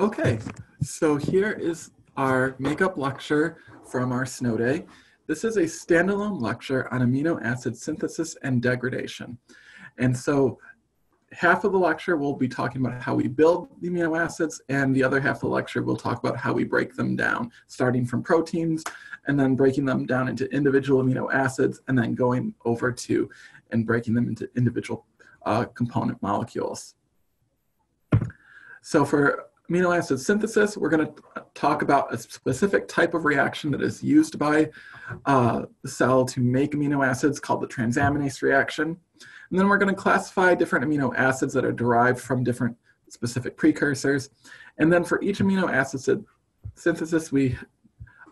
Okay, so here is our makeup lecture from our snow day. This is a standalone lecture on amino acid synthesis and degradation. And so half of the lecture we'll be talking about how we build the amino acids, and the other half of the lecture we'll talk about how we break them down, starting from proteins and then breaking them down into individual amino acids and then going over to and breaking them into individual component molecules. So for amino acid synthesis, we're going to talk about a specific type of reaction that is used by the cell to make amino acids called the transaminase reaction. And then we're going to classify different amino acids that are derived from different specific precursors. And then for each amino acid synthesis, we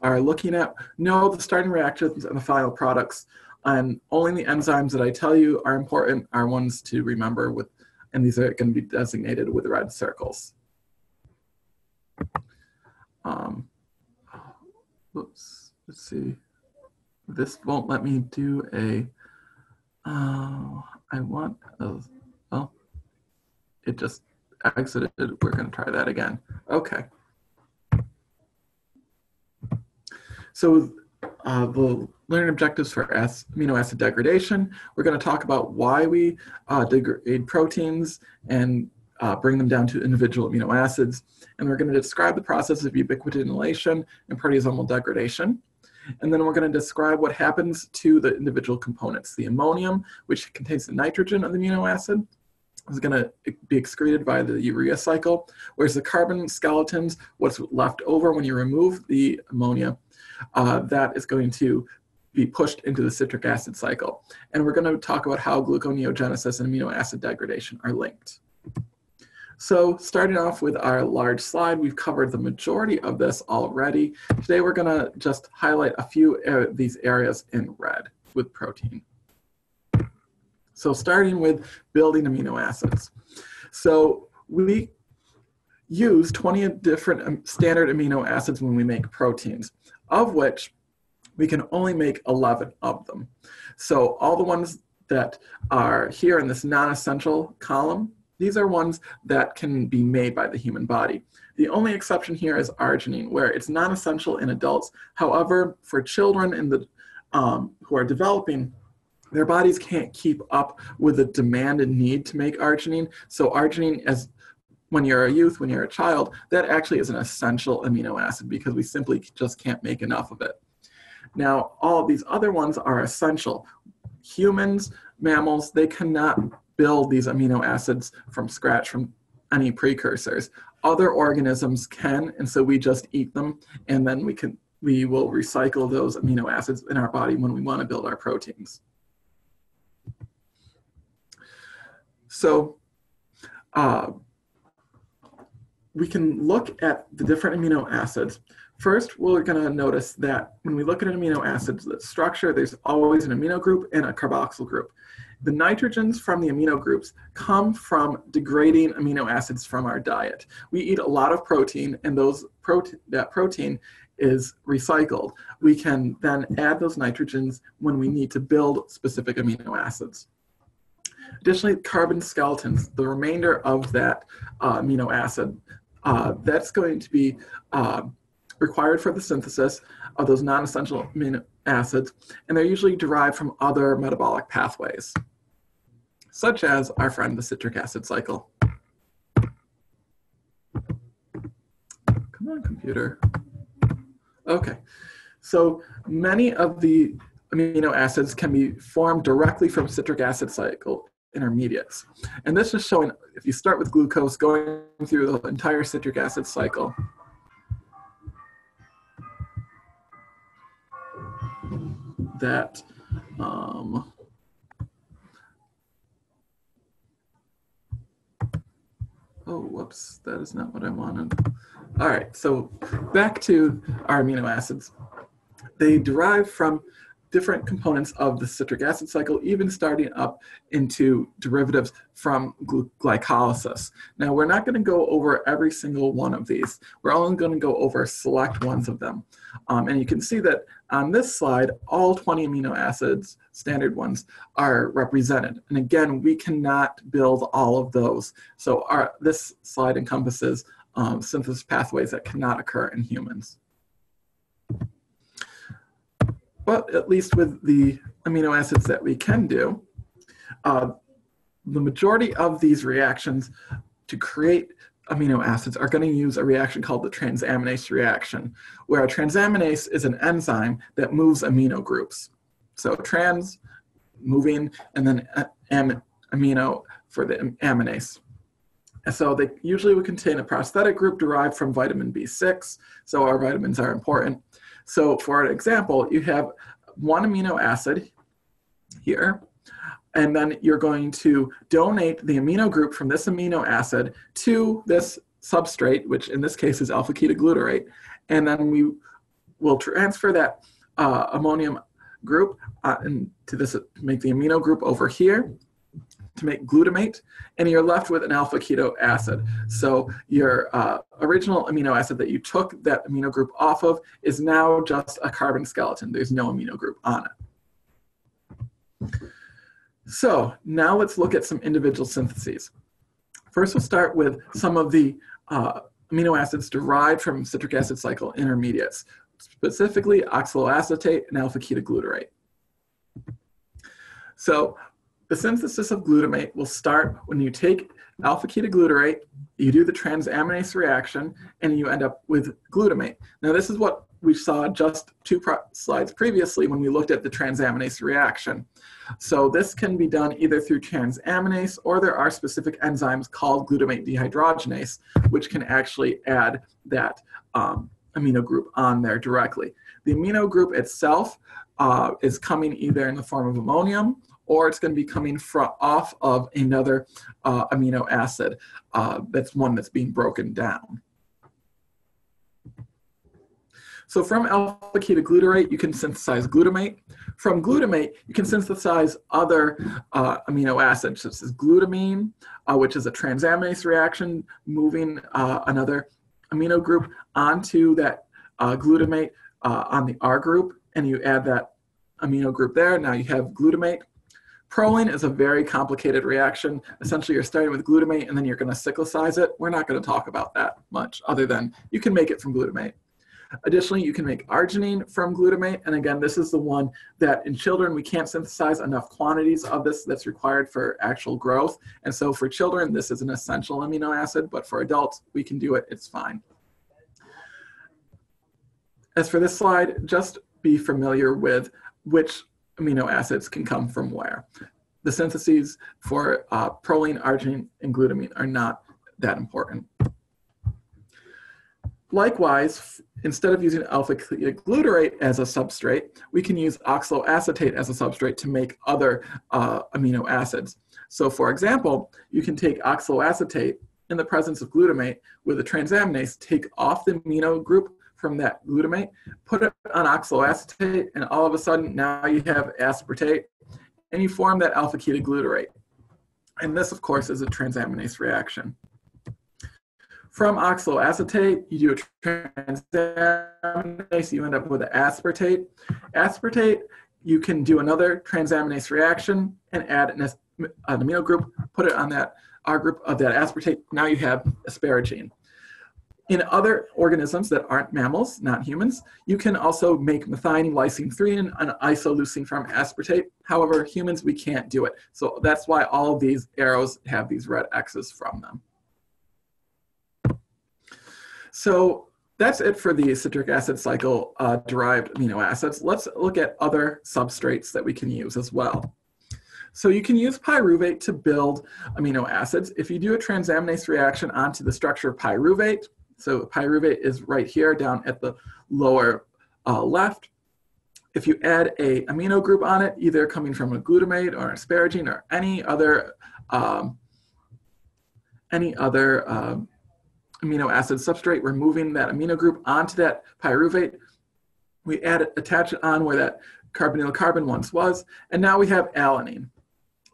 are looking at the starting reactions and the final products. And only the enzymes that I tell you are important are ones to remember with, and these are going to be designated with red circles. Let's see. This won't let me do a, well, it just exited. We're going to try that again. Okay. So the learning objectives for amino acid degradation, we're going to talk about why we degrade proteins and bring them down to individual amino acids. And we're going to describe the process of ubiquitinylation and proteasomal degradation. And then we're going to describe what happens to the individual components. The ammonium, which contains the nitrogen of the amino acid, is going to be excreted by the urea cycle, whereas the carbon skeletons, what's left over when you remove the ammonia, that is going to be pushed into the citric acid cycle. And we're going to talk about how gluconeogenesis and amino acid degradation are linked. So starting off with our large slide, we've covered the majority of this already. Today we're going to just highlight a few of these areas in red with protein. So starting with building amino acids. So we use 20 different standard amino acids when we make proteins, of which we can only make 11 of them. So all the ones that are here in this non-essential column, these are ones that can be made by the human body. The only exception here is arginine, where it's non-essential in adults. However, for children in the, who are developing, their bodies can't keep up with the demand and need to make arginine. So arginine, as when you're a youth, when you're a child, that actually is an essential amino acid because we simply just can't make enough of it. Now, all of these other ones are essential. Humans, mammals, they cannot build these amino acids from scratch from any precursors. Other organisms can, and so we just eat them, and then we will recycle those amino acids in our body when we want to build our proteins. So we can look at the different amino acids. First, we're going to notice that when we look at an amino acid structure, there's always an amino group and a carboxyl group. The nitrogens from the amino groups come from degrading amino acids from our diet. We eat a lot of protein, and that protein is recycled. We can then add those nitrogens when we need to build specific amino acids. Additionally, carbon skeletons, the remainder of that amino acid, that's going to be required for the synthesis of those non-essential amino acids, and they're usually derived from other metabolic pathways, such as our friend the citric acid cycle. Come on, computer. Okay, so many of the amino acids can be formed directly from citric acid cycle intermediates. And this is showing, if you start with glucose, going through the entire citric acid cycle, that oh, whoops, that is not what I wanted. All right, so back to our amino acids. They derive from different components of the citric acid cycle, even starting up into derivatives from glycolysis. Now, we're not going to go over every single one of these. We're only going to go over select ones of them. And you can see that on this slide, all 20 amino acids, standard ones, are represented. And again, we cannot build all of those. So this slide encompasses synthesis pathways that cannot occur in humans. But at least with the amino acids that we can do, the majority of these reactions to create amino acids are going to use a reaction called the transaminase reaction, where a transaminase is an enzyme that moves amino groups. So trans, moving, and then amino for the aminase. And so they usually would contain a prosthetic group derived from vitamin B6, so our vitamins are important. So for an example, you have one amino acid here, and then you're going to donate the amino group from this amino acid to this substrate, which in this case is alpha-ketoglutarate, and then we will transfer that ammonium group into this, make the amino group over here to make glutamate, and you're left with an alpha-keto acid. So your original amino acid that you took that amino group off of is now just a carbon skeleton. There's no amino group on it. So now let's look at some individual syntheses. First, we'll start with some of the amino acids derived from citric acid cycle intermediates, specifically oxaloacetate and alpha-ketoglutarate. So the synthesis of glutamate will start when you take alpha-ketoglutarate, you do the transaminase reaction, and you end up with glutamate. Now this is what we saw just two slides previously when we looked at the transaminase reaction. So this can be done either through transaminase, or there are specific enzymes called glutamate dehydrogenase, which can actually add that amino group on there directly. The amino group itself is coming either in the form of ammonium, or it's going to be coming off of another amino acid. That's one that's being broken down. So from alpha-ketoglutarate, you can synthesize glutamate. From glutamate, you can synthesize other amino acids, such as glutamine, which is a transaminase reaction, moving another amino group onto that glutamate on the R group, and you add that amino group there. Now you have glutamate. Proline is a very complicated reaction. Essentially, you're starting with glutamate, and then you're going to cyclicize it. We're not going to talk about that much, other than you can make it from glutamate. Additionally, you can make arginine from glutamate, and again, this is the one that in children we can't synthesize enough quantities of this that's required for actual growth, and so for children this is an essential amino acid, but for adults we can do it, it's fine. As for this slide, just be familiar with which amino acids can come from where. The syntheses for proline, arginine, and glutamine are not that important. Likewise, instead of using alpha-ketoglutarate as a substrate, we can use oxaloacetate as a substrate to make other amino acids. So for example, you can take oxaloacetate in the presence of glutamate with a transaminase, take off the amino group from that glutamate, put it on oxaloacetate, and all of a sudden now you have aspartate, and you form that alpha-ketoglutarate. And this, of course, is a transaminase reaction. From oxaloacetate, you do a transaminase, you end up with an aspartate. Aspartate, you can do another transaminase reaction and add an amino group, put it on that R group of that aspartate. Now you have asparagine. In other organisms that aren't mammals, not humans, you can also make methionine, lysine, threonine, and isoleucine from aspartate. However, humans, we can't do it. So that's why all of these arrows have these red X's from them. So that's it for the citric acid cycle derived amino acids. Let's look at other substrates that we can use as well. So you can use pyruvate to build amino acids. If you do a transaminase reaction onto the structure of pyruvate, so pyruvate is right here down at the lower left. If you add a amino group on it, either coming from a glutamate or an asparagine or any other amino acid substrate, we're moving that amino group onto that pyruvate. We attach it on where that carbonyl carbon once was, and now we have alanine.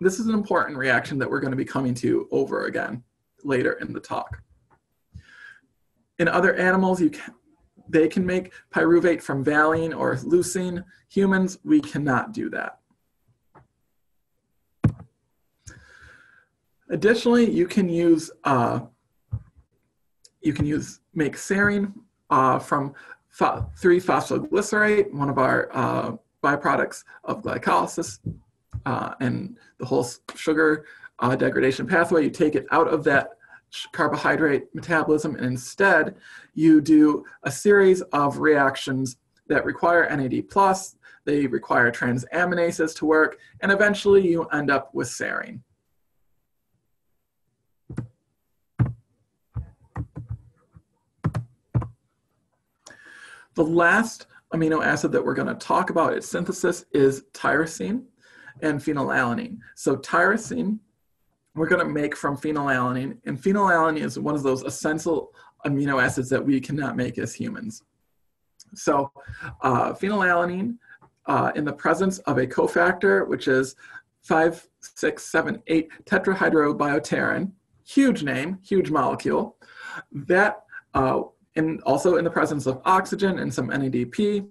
This is an important reaction that we're going to be coming to over again later in the talk. In other animals, they can make pyruvate from valine or leucine. Humans, we cannot do that. Additionally, you can use You can make serine from 3-phosphoglycerate, one of our byproducts of glycolysis and the whole sugar degradation pathway. You take it out of that carbohydrate metabolism, and instead you do a series of reactions that require NAD+, they require transaminases to work, and eventually you end up with serine. The last amino acid that we're going to talk about its synthesis is tyrosine and phenylalanine. So tyrosine, we're going to make from phenylalanine, and phenylalanine is one of those essential amino acids that we cannot make as humans. So phenylalanine, in the presence of a cofactor, which is 5,6,7,8 tetrahydrobiopterin, huge name, huge molecule, that also in the presence of oxygen and some NADP,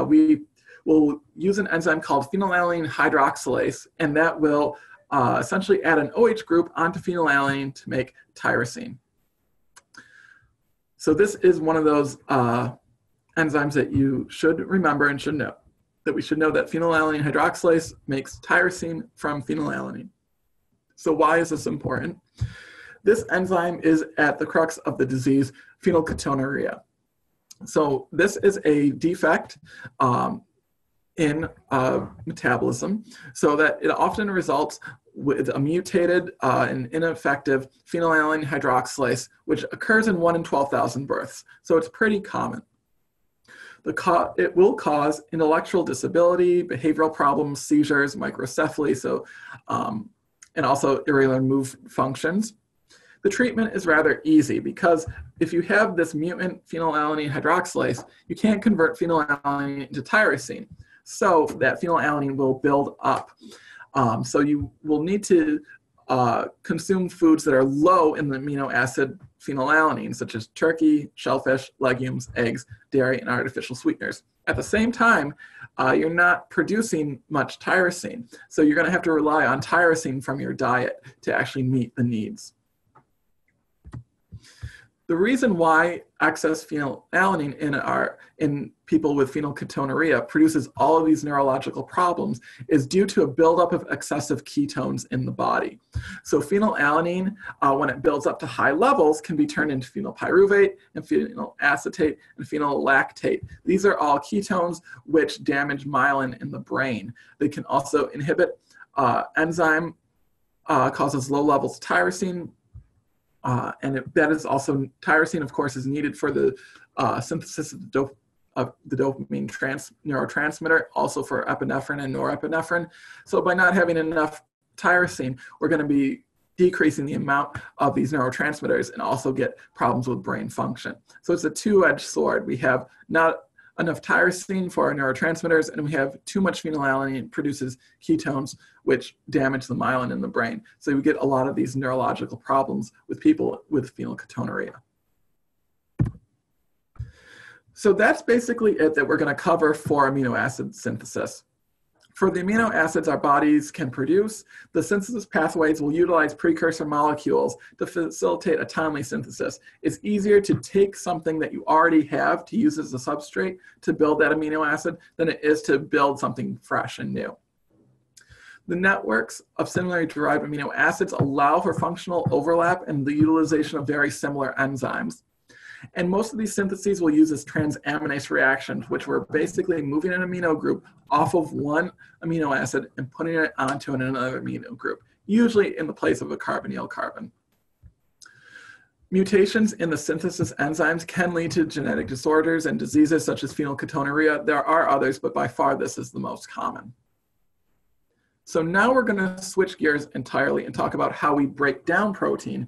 we will use an enzyme called phenylalanine hydroxylase, and that will essentially add an OH group onto phenylalanine to make tyrosine. So this is one of those enzymes that you should remember and should know, that we should know that phenylalanine hydroxylase makes tyrosine from phenylalanine. So why is this important? This enzyme is at the crux of the disease phenylketonuria. So this is a defect in metabolism, so that it often results with a mutated and ineffective phenylalanine hydroxylase, which occurs in 1 in 12,000 births. So it's pretty common. It will cause intellectual disability, behavioral problems, seizures, microcephaly, so, and also irregular move functions. The treatment is rather easy because if you have this mutant phenylalanine hydroxylase, you can't convert phenylalanine into tyrosine. So that phenylalanine will build up. So you will need to consume foods that are low in the amino acid phenylalanine, such as turkey, shellfish, legumes, eggs, dairy, and artificial sweeteners. At the same time, you're not producing much tyrosine. So you're going to have to rely on tyrosine from your diet to actually meet the needs. The reason why excess phenylalanine in people with phenylketonuria produces all of these neurological problems is due to a buildup of excessive ketones in the body. So phenylalanine, when it builds up to high levels, can be turned into phenylpyruvate and phenylacetate and phenylactate. These are all ketones which damage myelin in the brain. They can also inhibit enzyme, causes low levels of tyrosine, that is also, tyrosine, of course, is needed for the synthesis of the dopamine neurotransmitter, also for epinephrine and norepinephrine. So by not having enough tyrosine, we're going to be decreasing the amount of these neurotransmitters and also get problems with brain function. So it's a two-edged sword. We have not enough tyrosine for our neurotransmitters, and we have too much phenylalanine produces ketones, which damage the myelin in the brain. So we get a lot of these neurological problems with people with phenylketonuria. So that's basically it that we're going to cover for amino acid synthesis. For the amino acids our bodies can produce, the synthesis pathways will utilize precursor molecules to facilitate a timely synthesis. It's easier to take something that you already have to use as a substrate to build that amino acid than it is to build something fresh and new. The networks of similarly derived amino acids allow for functional overlap and the utilization of very similar enzymes. And most of these syntheses will use this transaminase reactions, which we're basically moving an amino group off of one amino acid and putting it onto another amino group, usually in the place of a carbonyl carbon. Mutations in the synthesis enzymes can lead to genetic disorders and diseases such as phenylketonuria. There are others, but by far this is the most common. So now we're going to switch gears entirely and talk about how we break down protein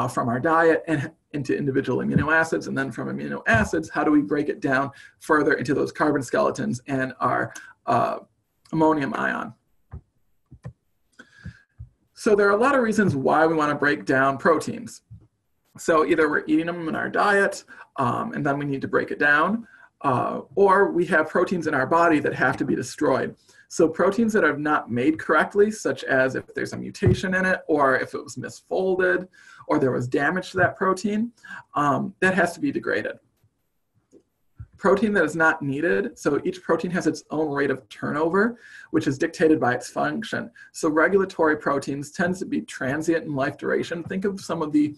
from our diet and into individual amino acids, and then from amino acids, how do we break it down further into those carbon skeletons and our ammonium ion. So there are a lot of reasons why we want to break down proteins. So either we're eating them in our diet, and then we need to break it down, or we have proteins in our body that have to be destroyed. So proteins that are not made correctly, such as if there's a mutation in it, or if it was misfolded, or there was damage to that protein, that has to be degraded. Protein that is not needed, so each protein has its own rate of turnover, which is dictated by its function. So regulatory proteins tend to be transient in life duration. Think of some of the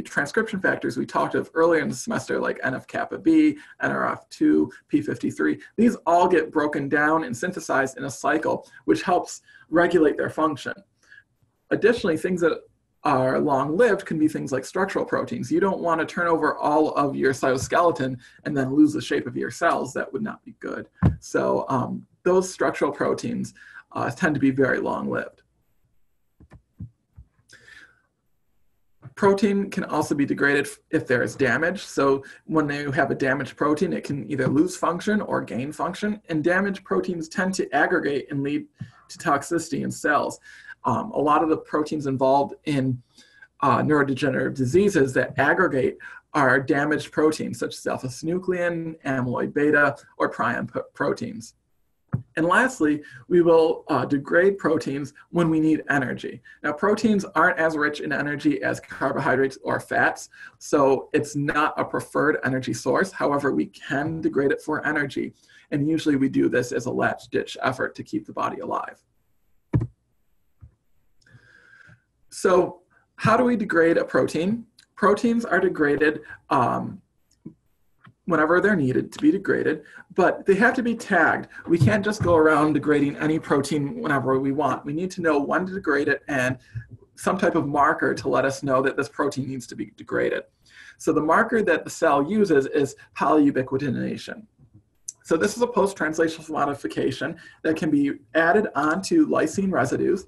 transcription factors we talked of earlier in the semester, like NF-kappa B, NRF2, P53. These all get broken down and synthesized in a cycle, which helps regulate their function. Additionally, things that are long-lived can be things like structural proteins. You don't want to turn over all of your cytoskeleton and then lose the shape of your cells. That would not be good. So those structural proteins tend to be very long-lived. Protein can also be degraded if there is damage. So when you have a damaged protein, it can either lose function or gain function. And damaged proteins tend to aggregate and lead to toxicity in cells. A lot of the proteins involved in neurodegenerative diseases that aggregate are damaged proteins, such as alpha-synuclein, amyloid beta, or prion proteins. And lastly, we will degrade proteins when we need energy. Now, proteins aren't as rich in energy as carbohydrates or fats, so it's not a preferred energy source. However, we can degrade it for energy, and usually we do this as a last-ditch effort to keep the body alive. So how do we degrade a protein? Proteins are degraded whenever they're needed to be degraded, but they have to be tagged. We can't just go around degrading any protein whenever we want. We need to know when to degrade it and some type of marker to let us know that this protein needs to be degraded. So the marker that the cell uses is polyubiquitination. So this is a post-translational modification that can be added onto lysine residues.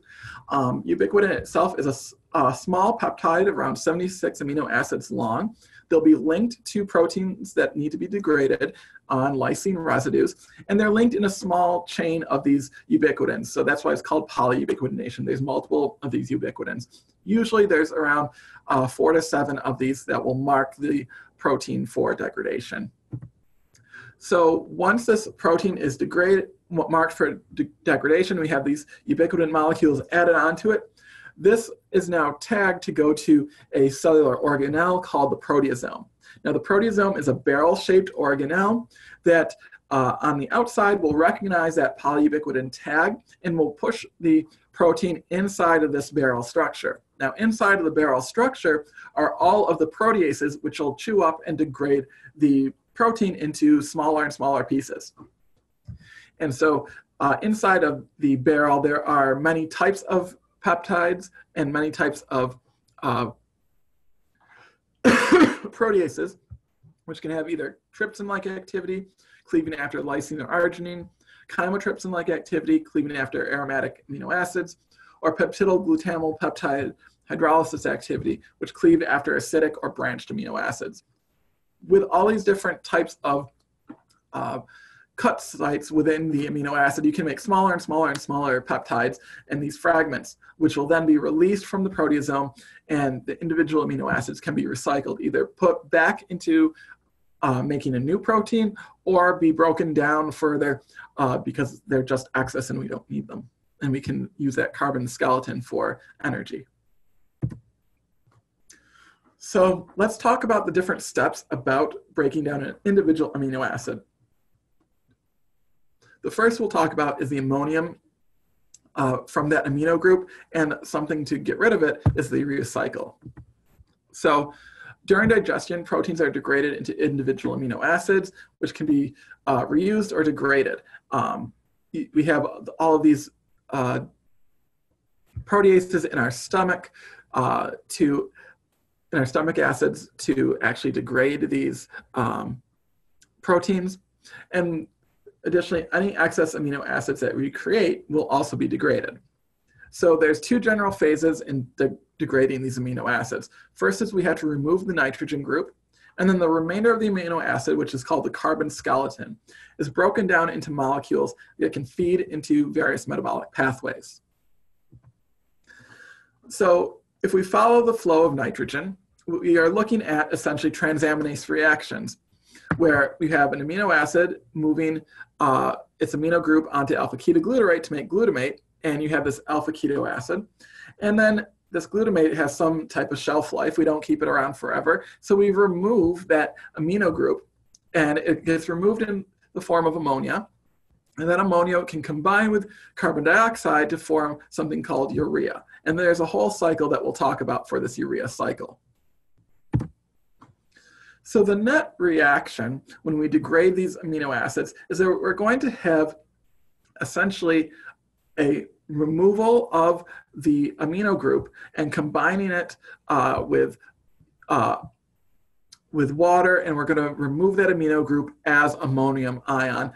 Ubiquitin itself is a small peptide around 76 amino acids long. They'll be linked to proteins that need to be degraded on lysine residues, and they're linked in a small chain of these ubiquitins. So that's why it's called polyubiquitination. There's multiple of these ubiquitins. Usually there's around 4 to 7 of these that will mark the protein for degradation. So once this protein is marked for degradation, we have these ubiquitin molecules added onto it. This is now tagged to go to a cellular organelle called the proteasome. Now the proteasome is a barrel-shaped organelle that on the outside will recognize that polyubiquitin tag and will push the protein inside of this barrel structure. Now inside of the barrel structure are all of the proteases which will chew up and degrade the protein into smaller and smaller pieces. And so inside of the barrel there are many types of peptides and many types of proteases, which can have either trypsin-like activity, cleaving after lysine or arginine, chymotrypsin-like activity, cleaving after aromatic amino acids, or peptidyl-glutamyl peptide hydrolysis activity, which cleave after acidic or branched amino acids. With all these different types of cut sites within the amino acid, you can make smaller and smaller and smaller peptides and these fragments, which will then be released from the proteasome, and the individual amino acids can be recycled, either put back into making a new protein or be broken down further because they're just excess and we don't need them. And we can use that carbon skeleton for energy. So let's talk about the different steps about breaking down an individual amino acid. The first we'll talk about is the ammonium from that amino group, and something to get rid of it is the recycle. So during digestion, proteins are degraded into individual amino acids, which can be reused or degraded. We have all of these proteases in our stomach stomach acids to actually degrade these proteins. And additionally, any excess amino acids that we create will also be degraded. So there's 2 general phases in degrading these amino acids. First is we have to remove the nitrogen group, and then the remainder of the amino acid, which is called the carbon skeleton, is broken down into molecules that can feed into various metabolic pathways. So if we follow the flow of nitrogen, we are looking at essentially transaminase reactions. where we have an amino acid moving its amino group onto alpha-ketoglutarate to make glutamate, and you have this alpha-keto acid. And then this glutamate has some type of shelf life. We don't keep it around forever. So we remove that amino group, and it gets removed in the form of ammonia. And that ammonia can combine with carbon dioxide to form something called urea. And there's a whole cycle that we'll talk about for this urea cycle. So the net reaction when we degrade these amino acids is that we're going to have essentially a removal of the amino group and combining it with water, and we're going to remove that amino group as ammonium ion.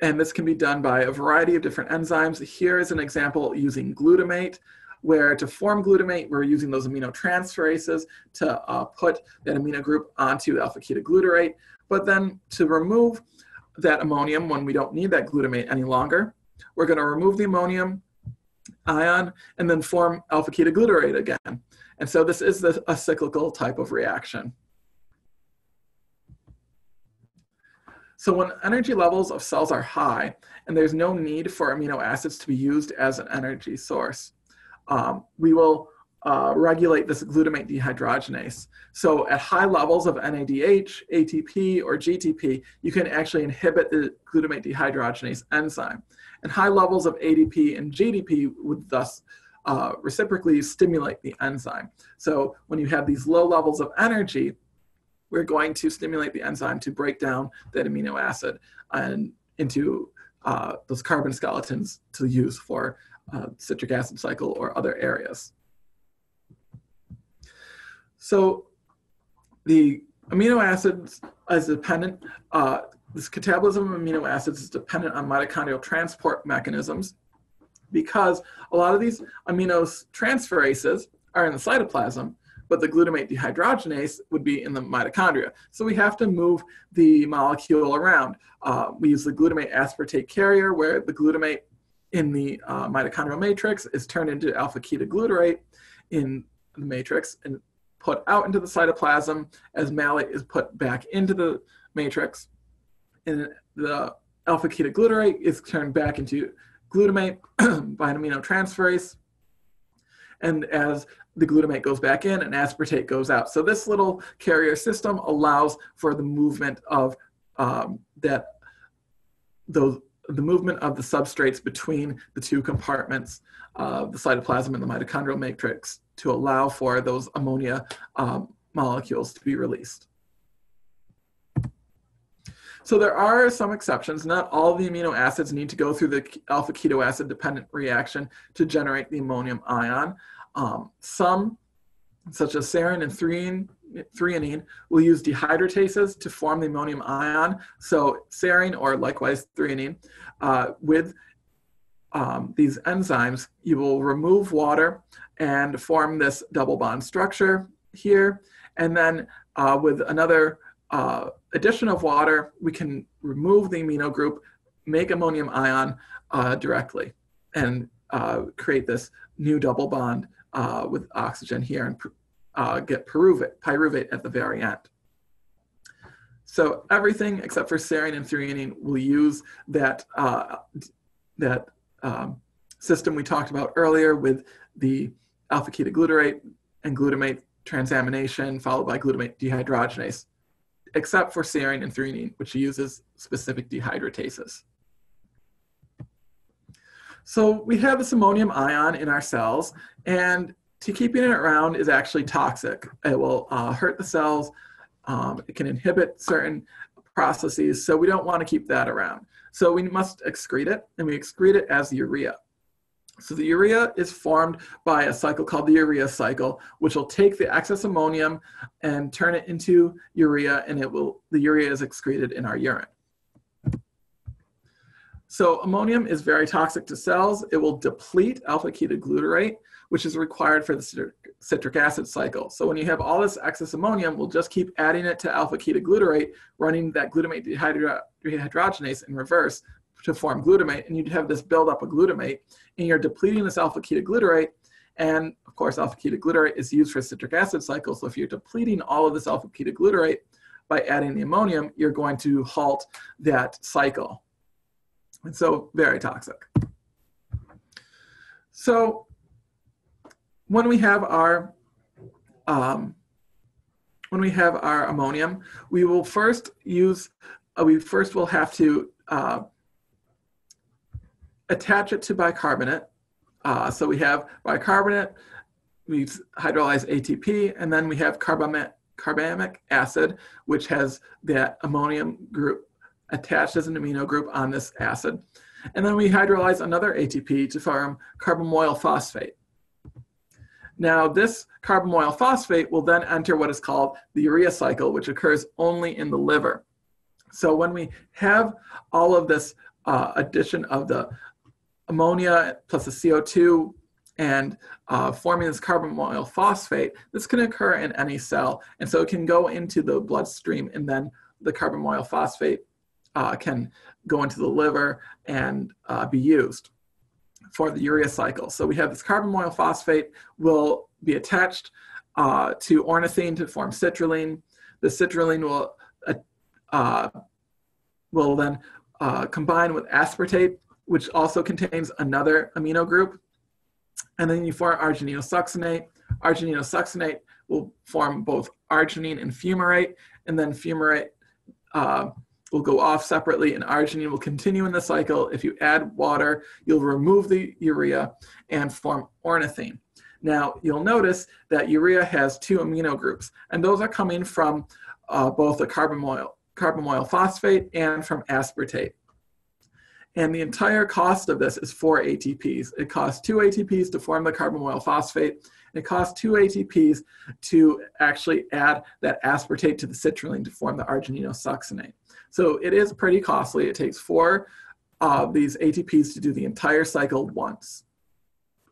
And this can be done by a variety of different enzymes. Here is an example using glutamate, where to form glutamate, we're using those aminotransferases to put that amino group onto alpha-ketoglutarate. But then to remove that ammonium when we don't need that glutamate any longer, we're going to remove the ammonium ion and then form alpha-ketoglutarate again. And so this is a cyclical type of reaction. So when energy levels of cells are high and there's no need for amino acids to be used as an energy source, we will regulate this glutamate dehydrogenase. So at high levels of NADH, ATP, or GTP, you can actually inhibit the glutamate dehydrogenase enzyme. And high levels of ADP and GDP would thus reciprocally stimulate the enzyme. So when you have these low levels of energy, we're going to stimulate the enzyme to break down that amino acid and into those carbon skeletons to use for citric acid cycle or other areas. So the amino acids is dependent, this catabolism of amino acids is dependent on mitochondrial transport mechanisms, because a lot of these aminotransferases are in the cytoplasm, but the glutamate dehydrogenase would be in the mitochondria. So we have to move the molecule around. We use the glutamate aspartate carrier, where the glutamate in the mitochondrial matrix is turned into alpha-ketoglutarate in the matrix and put out into the cytoplasm as malate is put back into the matrix. And the alpha-ketoglutarate is turned back into glutamate by an aminotransferase. And as the glutamate goes back in, an aspartate goes out. So this little carrier system allows for the movement of the movement of the substrates between the two compartments of the cytoplasm and the mitochondrial matrix to allow for those ammonia molecules to be released. So there are some exceptions. Not all the amino acids need to go through the alpha-keto acid dependent reaction to generate the ammonium ion. Some, such as serine and threonine, will use dehydratases to form the ammonium ion. So serine, or likewise threonine, with these enzymes, you will remove water and form this double bond structure here. And then with another addition of water, we can remove the amino group, make ammonium ion directly, and create this new double bond with oxygen here and get pyruvate at the very end. So everything except for serine and threonine will use that, system we talked about earlier with the alpha-ketoglutarate and glutamate transamination followed by glutamate dehydrogenase, except for serine and threonine, which uses specific dehydratases. So we have this ammonium ion in our cells, and keeping it around is actually toxic. It will hurt the cells. It can inhibit certain processes, so we don't want to keep that around. So we must excrete it, and we excrete it as urea. So the urea is formed by a cycle called the urea cycle, which will take the excess ammonium and turn it into urea, and the urea is excreted in our urine. So ammonium is very toxic to cells. It will deplete alpha-ketoglutarate, which is required for the citric acid cycle. So when you have all this excess ammonium, we'll just keep adding it to alpha-ketoglutarate, running that glutamate dehydrogenase in reverse to form glutamate, and you'd have this buildup of glutamate, and you're depleting this alpha-ketoglutarate, and of course alpha-ketoglutarate is used for citric acid cycle, so if you're depleting all of this alpha-ketoglutarate, by adding the ammonium, you're going to halt that cycle. And so very toxic. So when we have our ammonium, we will first use, we first will have to attach it to bicarbonate. So we have bicarbonate, we hydrolyze ATP, and then we have carbamic acid, which has that ammonium group attached as an amino group on this acid. And then we hydrolyze another ATP to form carbamoyl phosphate. Now this carbamoyl phosphate will then enter what is called the urea cycle, which occurs only in the liver. So when we have all of this addition of the ammonia plus the CO2 and forming this carbamoyl phosphate, this can occur in any cell. And so it can go into the bloodstream, and then the carbamoyl phosphate can go into the liver and be used for the urea cycle. So we have this carbamoyl phosphate will be attached to ornithine to form citrulline. The citrulline will then combine with aspartate, which also contains another amino group. And then you form argininosuccinate. Argininosuccinate will form both arginine and fumarate, and then fumarate will go off separately, and arginine will continue in the cycle. If you add water, you'll remove the urea and form ornithine. Now, you'll notice that urea has two amino groups, and those are coming from both the carbamoyl phosphate and from aspartate. And the entire cost of this is 4 ATPs. It costs 2 ATPs to form the carbamoyl phosphate. And it costs 2 ATPs to actually add that aspartate to the citrulline to form the argininosuccinate. So it is pretty costly. It takes 4 of these ATPs to do the entire cycle once.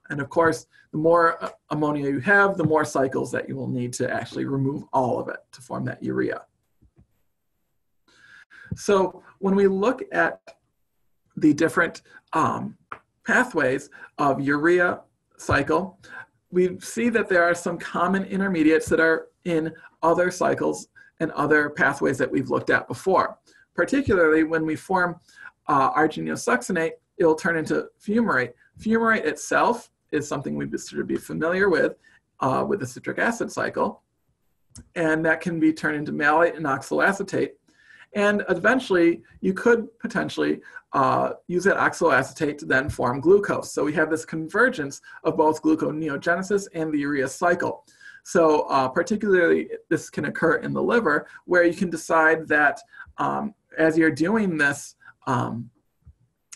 And of course, the more ammonia you have, the more cycles that you will need to actually remove all of it to form that urea. So when we look at the different pathways of urea cycle, we see that there are some common intermediates that are in other cycles and other pathways that we've looked at before. Particularly when we form argininosuccinate, it'll turn into fumarate. Fumarate itself is something we should be familiar with the citric acid cycle, and that can be turned into malate and oxaloacetate. And eventually, you could potentially use that oxaloacetate to then form glucose. So we have this convergence of both gluconeogenesis and the urea cycle. So particularly, this can occur in the liver, where you can decide that as you're doing this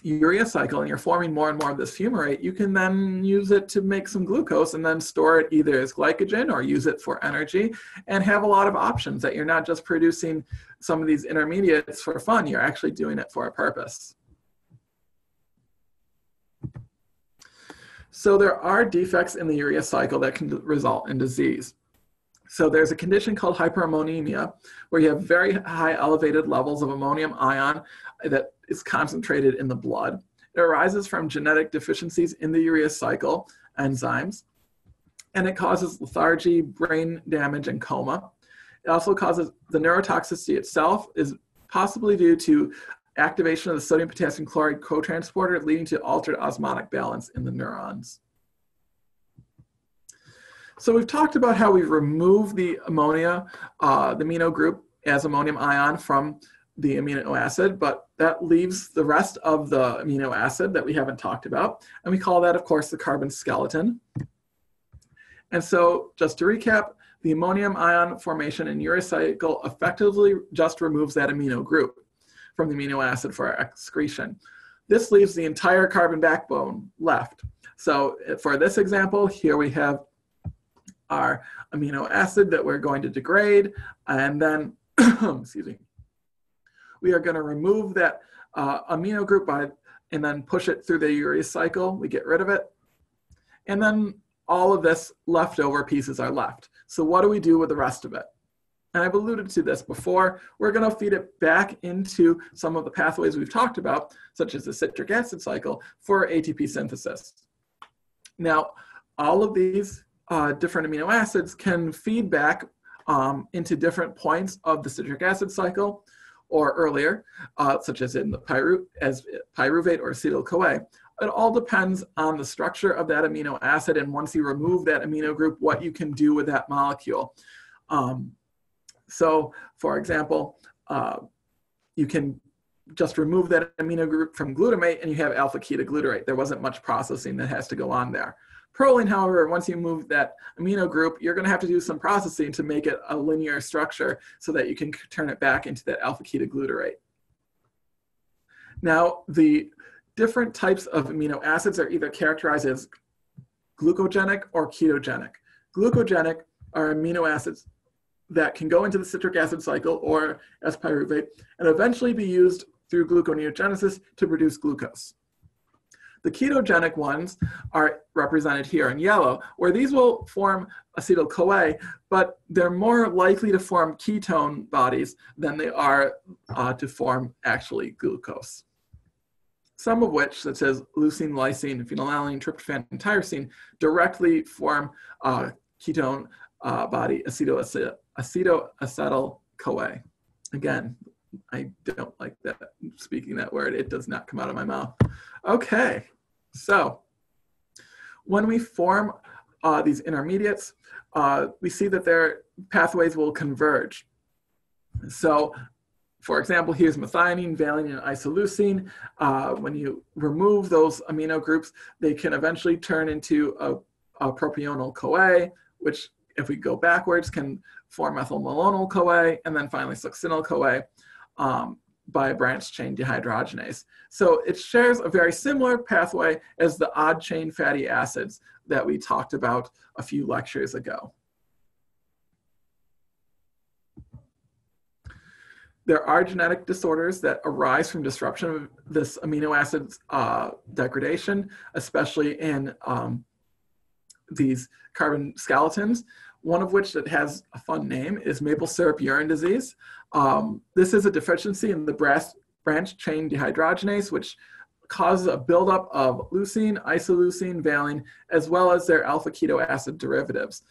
urea cycle and you're forming more and more of this fumarate, you can then use it to make some glucose and then store it either as glycogen or use it for energy, and have a lot of options that you're not just producing some of these intermediates for fun, you're actually doing it for a purpose. So there are defects in the urea cycle that can result in disease. So there's a condition called hyperammonemia, where you have very high elevated levels of ammonium ion that is concentrated in the blood. It arises from genetic deficiencies in the urea cycle enzymes, and it causes lethargy, brain damage, and coma. It also causes the neurotoxicity itself is possibly due to activation of the sodium potassium chloride cotransporter, leading to altered osmotic balance in the neurons. So we've talked about how we remove the ammonia, the amino group as ammonium ion from the amino acid, but that leaves the rest of the amino acid that we haven't talked about. And we call that, of course, the carbon skeleton. And so just to recap, the ammonium ion formation in urea cycle effectively just removes that amino group from the amino acid for excretion. This leaves the entire carbon backbone left. So for this example, here we have our amino acid that we're going to degrade, and then, excuse me, we are going to remove that amino group and then push it through the urea cycle. We get rid of it, and then all of this leftover pieces are left. So what do we do with the rest of it? And I've alluded to this before. We're going to feed it back into some of the pathways we've talked about, such as the citric acid cycle, for ATP synthesis. Now, all of these different amino acids can feed back into different points of the citric acid cycle or earlier, such as in the pyruvate or acetyl-CoA. It all depends on the structure of that amino acid, and once you remove that amino group, what you can do with that molecule. So, for example, you can just remove that amino group from glutamate and you have alpha-ketoglutarate. There wasn't much processing that has to go on there. Proline, however, once you move that amino group, you're going to have to do some processing to make it a linear structure so that you can turn it back into that alpha-ketoglutarate. Now, the different types of amino acids are either characterized as glucogenic or ketogenic. Glucogenic are amino acids that can go into the citric acid cycle or as pyruvate and eventually be used through gluconeogenesis to produce glucose. The ketogenic ones are represented here in yellow, where these will form acetyl-CoA, but they're more likely to form ketone bodies than they are to form actually glucose. Some of which, such as leucine, lysine, phenylalanine, tryptophan, and tyrosine, directly form ketone body acetoacetyl-CoA. Again, I don't like that, speaking that word. It does not come out of my mouth. Okay, so when we form these intermediates, we see that their pathways will converge. So, for example, here's methionine, valine, and isoleucine. When you remove those amino groups, they can eventually turn into a propional CoA, which, if we go backwards, can form methylmalonyl CoA, and then finally succinyl CoA by branched chain dehydrogenase. So it shares a very similar pathway as the odd chain fatty acids that we talked about a few lectures ago. There are genetic disorders that arise from disruption of this amino acid degradation, especially in these carbon skeletons. One of which that has a fun name is maple syrup urine disease. This is a deficiency in the branched chain dehydrogenase, which causes a buildup of leucine, isoleucine, valine, as well as their alpha keto acid derivatives.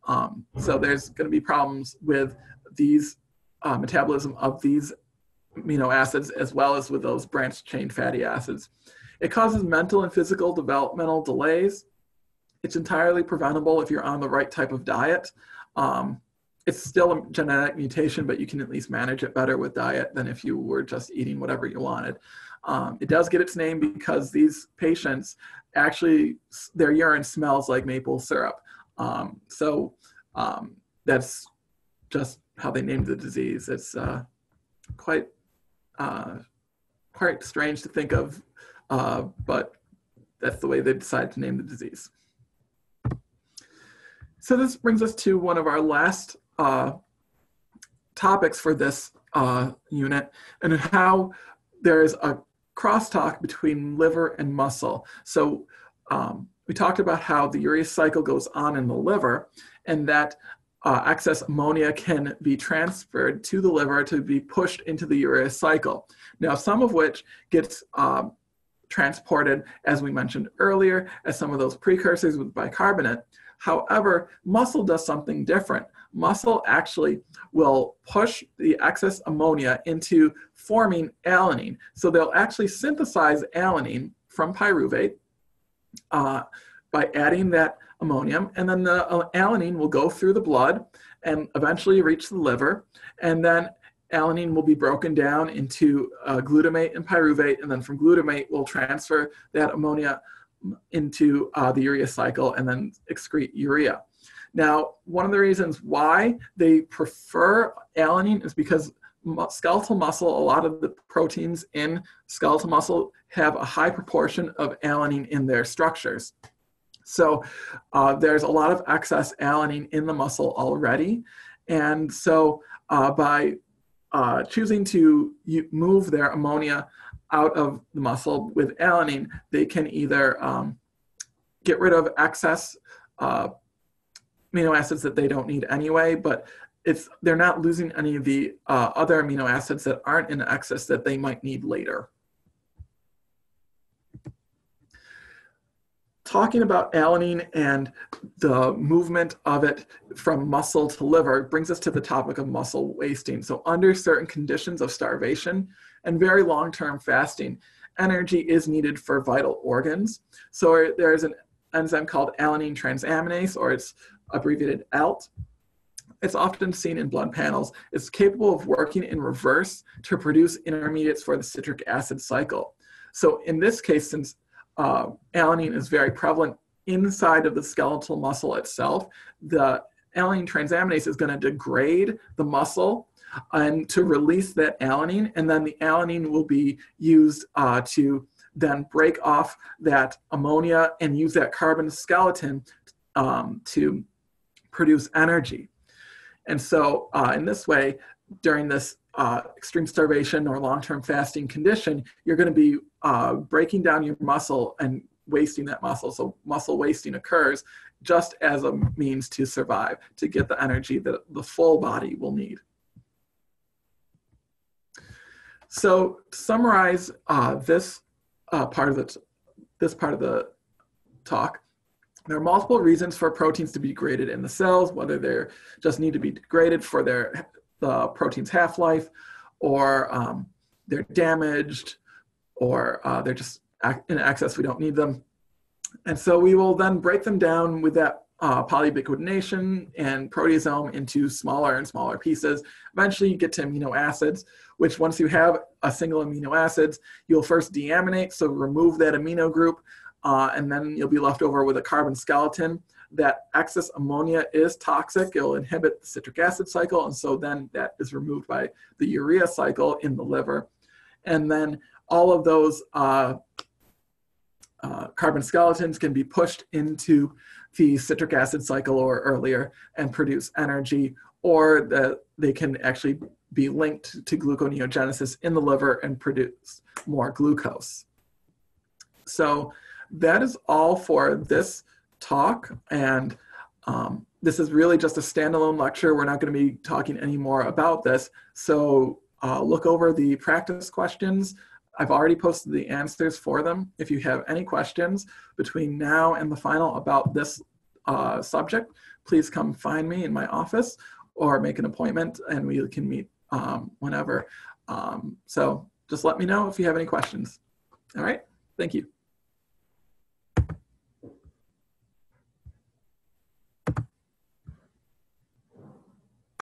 So there's going to be problems with these metabolism of these amino acids, as well as with those branched chain fatty acids. It causes mental and physical developmental delays. It's entirely preventable if you're on the right type of diet. It's still a genetic mutation, but you can at least manage it better with diet than if you were just eating whatever you wanted. It does get its name because these patients actually, their urine smells like maple syrup. So that's just how they named the disease. It's quite strange to think of, but that's the way they decided to name the disease. So this brings us to one of our last topics for this unit, and how there is a crosstalk between liver and muscle. So we talked about how the urea cycle goes on in the liver, and that excess ammonia can be transferred to the liver to be pushed into the urea cycle. Now, some of which gets transported, as we mentioned earlier, as some of those precursors with bicarbonate. However, muscle does something different. Muscle actually will push the excess ammonia into forming alanine. So they'll actually synthesize alanine from pyruvate by adding that ammonium, and then the alanine will go through the blood and eventually reach the liver, and then alanine will be broken down into glutamate and pyruvate, and then from glutamate we'll transfer that ammonia into the urea cycle and then excrete urea. Now, one of the reasons why they prefer alanine is because skeletal muscle, a lot of the proteins in skeletal muscle have a high proportion of alanine in their structures. So there's a lot of excess alanine in the muscle already. And so by choosing to move their ammonia out of the muscle with alanine, they can either get rid of excess amino acids that they don't need anyway, but they're not losing any of the other amino acids that aren't in excess that they might need later. talking about alanine and the movement of it from muscle to liver brings us to the topic of muscle wasting. So under certain conditions of starvation and very long-term fasting, energy is needed for vital organs. So there's an enzyme called alanine transaminase, or it's abbreviated ALT. It's often seen in blood panels. It's capable of working in reverse to produce intermediates for the citric acid cycle. So in this case, since alanine is very prevalent inside of the skeletal muscle itself, the alanine transaminase is going to degrade the muscle and to release that alanine, and then the alanine will be used to then break off that ammonia and use that carbon skeleton to produce energy. And so in this way, during this extreme starvation or long-term fasting condition, you're going to be breaking down your muscle and wasting that muscle. So muscle wasting occurs just as a means to survive, to get the energy that the full body will need. So to summarize this part of the talk, there are multiple reasons for proteins to be degraded in the cells, whether they just need to be degraded for the protein's half-life, or they're damaged, or they're just in excess, we don't need them. And so we will then break them down with that polyubiquitination and proteasome into smaller and smaller pieces. Eventually you get to amino acids, which once you have a single amino acids, you'll first deaminate, so remove that amino group, and then you'll be left over with a carbon skeleton. That excess ammonia is toxic. It'll inhibit the citric acid cycle, and so then that is removed by the urea cycle in the liver. And then all of those carbon skeletons can be pushed into the citric acid cycle or earlier and produce energy, or they can actually be linked to gluconeogenesis in the liver and produce more glucose. So that is all for this talk, and this is really just a standalone lecture. We're not going to be talking any more about this, so look over the practice questions. I've already posted the answers for them. If you have any questions between now and the final about this subject, please come find me in my office or make an appointment and we can meet whenever. So just let me know if you have any questions. All right, thank you.